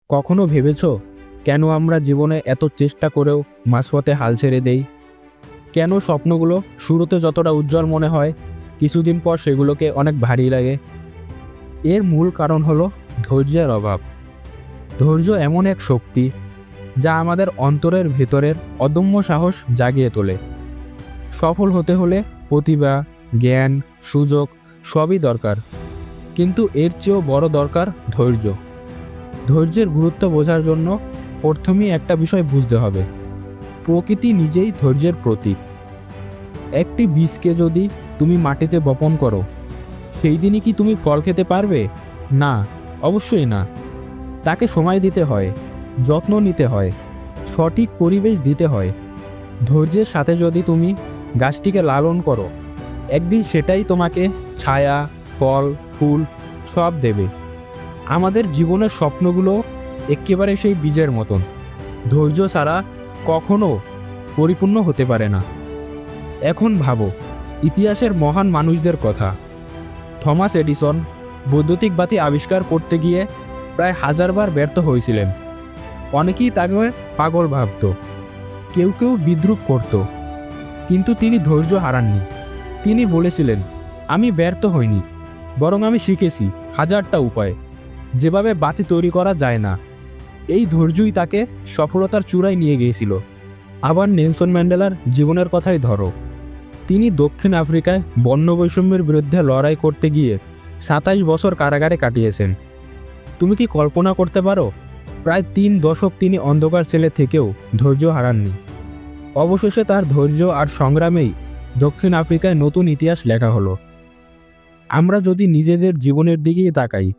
কখনো ভেবেছো কেন আমরা জীবনে এত চেষ্টা করেও মাঝপথে হাল ছেড়ে দেই? কেন স্বপ্নগুলো শুরুতে যতটা উজ্জ্বল মনে হয় কিছুদিন পর সেগুলোকে অনেক ভারী লাগে? এর মূল কারণ হলো ধৈর্যের অভাব। ধৈর্য এমন এক শক্তি যা আমাদের অন্তরের ভেতরের অদম্য সাহস জাগিয়ে তোলে। সফল হতে হলে প্রতিভা, জ্ঞান, সুযোগ সবই দরকার, কিন্তু এর চেয়েও বড় দরকার ধৈর্য। ধৈর্যের গুরুত্ব বোঝার জন্য প্রথমেই একটা বিষয় বুঝতে হবে, প্রকৃতি নিজেই ধৈর্যের প্রতীক। একটি বীজকে যদি তুমি মাটিতে বপন করো, সেই দিনই কি তুমি ফল খেতে পারবে? না, অবশ্যই না। তাকে সময় দিতে হয়, যত্ন নিতে হয়, সঠিক পরিবেশ দিতে হয়। ধৈর্যের সাথে যদি তুমি গাছটিকে লালন করো, একদিন সেটাই তোমাকে ছায়া, ফল, ফুল সব দেবে। আমাদের জীবনের স্বপ্নগুলো একেবারে সেই বীজের মতন, ধৈর্য ছাড়া কখনো পরিপূর্ণ হতে পারে না। এখন ভাবো ইতিহাসের মহান মানুষদের কথা। থমাস এডিসন বৈদ্যুতিক বাতি আবিষ্কার করতে গিয়ে প্রায় 1000 বার ব্যর্থ হয়েছিলেন। অনেকেই তাকে পাগল ভাবত, কেউ কেউ বিদ্রূপ করত, কিন্তু তিনি ধৈর্য হারাননি। তিনি বলেছিলেন, আমি ব্যর্থ হইনি, বরং আমি শিখেছি 1000টা উপায় যেভাবে বাতি তৈরি করা যায় না। এই ধৈর্যই তাকে সফলতার চূড়ায় নিয়ে গিয়েছিল। আবার নেলসন ম্যান্ডেলার জীবনের কথাই ধরো। তিনি দক্ষিণ আফ্রিকায় বর্ণবৈষম্যের বিরুদ্ধে লড়াই করতে গিয়ে 27 বছর কারাগারে কাটিয়েছেন। তুমি কি কল্পনা করতে পারো, প্রায় 3 দশক তিনি অন্ধকার সেলে থেকেও ধৈর্য হারাননি। অবশেষে তার ধৈর্য আর সংগ্রামেই দক্ষিণ আফ্রিকায় নতুন ইতিহাস লেখা হলো। আমরা যদি নিজেদের জীবনের দিকেই তাকাই,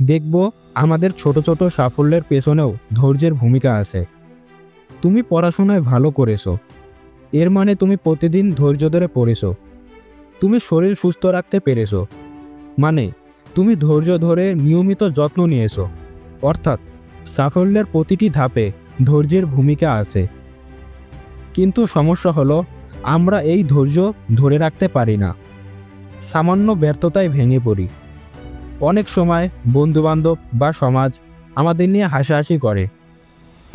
দেখব আমাদের ছোট ছোট সাফল্যের পেছনেও ধৈর্যের ভূমিকা আছে। তুমি পড়াশোনায় ভালো করেছো, এর মানে তুমি প্রতিদিন ধৈর্য ধরে পড়েছো। তুমি শরীর সুস্থ রাখতে পেরেছো, মানে তুমি ধৈর্য ধরে নিয়মিত যত্ন নিয়েছো। অর্থাৎ সাফল্যের প্রতিটি ধাপে ধৈর্যের ভূমিকা আছে। কিন্তু সমস্যা হলো আমরা এই ধৈর্য ধরে রাখতে পারি না। সামান্য ব্যর্থতায় ভেঙে পড়ি। অনেক সময় বন্ধুবান্ধব বা সমাজ আমাদের নিয়ে হাসাহাসি করে,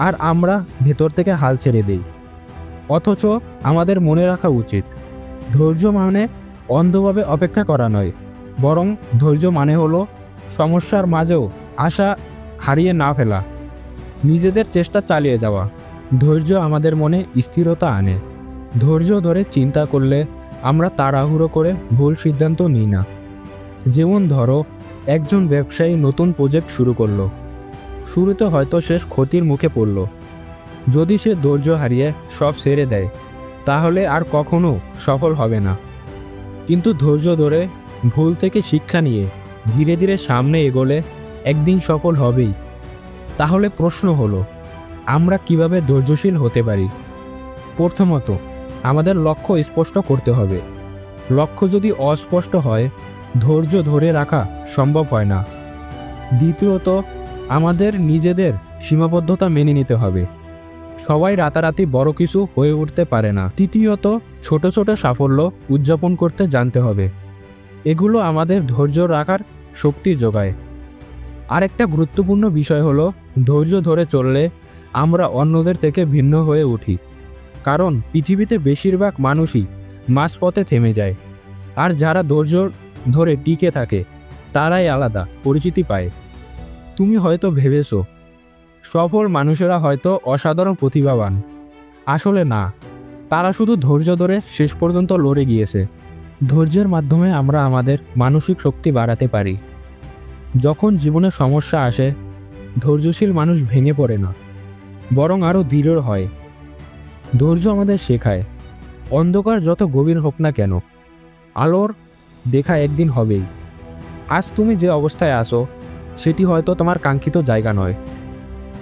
আর আমরা ভেতর থেকে হাল ছেড়ে দিই। অথচ আমাদের মনে রাখা উচিত, ধৈর্য মানে অন্ধভাবে অপেক্ষা করা নয়, বরং ধৈর্য মানে হলো সমস্যার মাঝেও আশা হারিয়ে না ফেলা, নিজেদের চেষ্টা চালিয়ে যাওয়া। ধৈর্য আমাদের মনে স্থিরতা আনে। ধৈর্য ধরে চিন্তা করলে আমরা তাড়াহুড়ো করে ভুল সিদ্ধান্ত নিই না। যেমন ধরো, একজন ব্যবসায়ী নতুন প্রজেক্ট শুরু করলো। শুরুতে হয়তো সে ক্ষতির মুখে পড়ল। যদি সে ধৈর্য হারিয়ে সব ছেড়ে দেয়, তাহলে আর কখনো সফল হবে না। কিন্তু ধৈর্য ধরে ভুল থেকে শিক্ষা নিয়ে ধীরে ধীরে সামনে এগোলে একদিন সফল হবেই। তাহলে প্রশ্ন হলো, আমরা কিভাবে ধৈর্যশীল হতে পারি? প্রথমত, আমাদের লক্ষ্য স্পষ্ট করতে হবে। লক্ষ্য যদি অস্পষ্ট হয়, ধৈর্য ধরে রাখা সম্ভব হয় না। দ্বিতীয়ত, আমাদের নিজেদের সীমাবদ্ধতা মেনে নিতে হবে। সবাই রাতারাতি বড় কিছু হয়ে উঠতে পারে না। তৃতীয়ত, ছোট ছোট সাফল্য উদযাপন করতে জানতে হবে। এগুলো আমাদের ধৈর্য রাখার শক্তি যোগায়। আরেকটা গুরুত্বপূর্ণ বিষয় হলো, ধৈর্য ধরে চললে আমরা অন্যদের থেকে ভিন্ন হয়ে উঠি। কারণ পৃথিবীতে বেশিরভাগ মানুষই মাঝপথে থেমে যায়, আর যারা ধৈর্য ধরে টিকে থাকে তারাই আলাদা পরিচিতি পায়। তুমি হয়তো ভেবেছো সফল মানুষেরা হয়তো অসাধারণ প্রতিভাবান। আসলে না, তারা শুধু ধৈর্য ধরে শেষ পর্যন্ত লড়ে গিয়েছে। ধৈর্যের মাধ্যমে আমরা আমাদের মানসিক শক্তি বাড়াতে পারি। যখন জীবনে সমস্যা আসে, ধৈর্যশীল মানুষ ভেঙে পড়ে না, বরং আরও দৃঢ় হয়। ধৈর্য আমাদের শেখায়, অন্ধকার যত গভীর হোক না কেন, আলোর দেখা একদিন হবেই। আজ তুমি যে অবস্থায় আছো সেটি হয়তো তোমার কাঙ্ক্ষিত জায়গা নয়,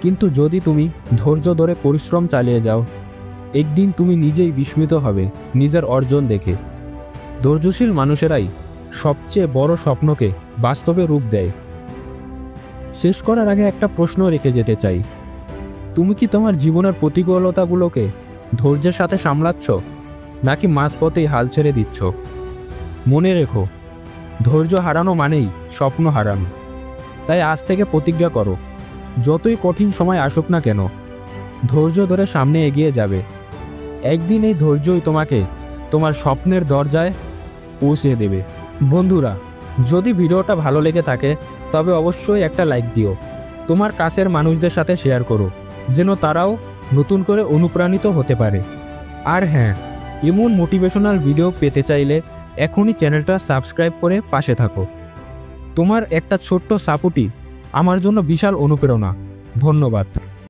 কিন্তু যদি তুমি ধৈর্য ধরে পরিশ্রম চালিয়ে যাও, একদিন তুমি নিজেই বিস্মিত হবে নিজের অর্জন দেখে। ধৈর্যশীল মানুষেরাই সবচেয়ে বড় স্বপ্নকে বাস্তবে রূপ দেয়। শেষ করার আগে একটা প্রশ্ন রেখে যেতে চাই, তুমি কি তোমার জীবনের প্রতিকূলতাগুলোকে ধৈর্যের সাথে সামলাচ্ছ, নাকি মাঝপথেই হাল ছেড়ে দিচ্ছ? মনে রেখো, ধৈর্য হারানো মানেই স্বপ্ন হারানো। তাই আজ থেকে প্রতিজ্ঞা করো, যতই কঠিন সময় আসুক না কেন, ধৈর্য ধরে সামনে এগিয়ে যাবে। একদিন এই ধৈর্যই তোমাকে তোমার স্বপ্নের দরজায় পৌঁছে দেবে। বন্ধুরা, যদি ভিডিওটা ভালো লেগে থাকে তবে অবশ্যই একটা লাইক দিও। তোমার কাছের মানুষদের সাথে শেয়ার করো, যেন তারাও নতুন করে অনুপ্রাণিত হতে পারে। আর হ্যাঁ, এমন মোটিভেশনাল ভিডিও পেতে চাইলে এখনই চ্যানেলটা সাবস্ক্রাইব করে পাশে থাকো। তোমার একটা ছোট্ট সাপোর্টই আমার জন্য বিশাল অনুপ্রেরণা। ধন্যবাদ।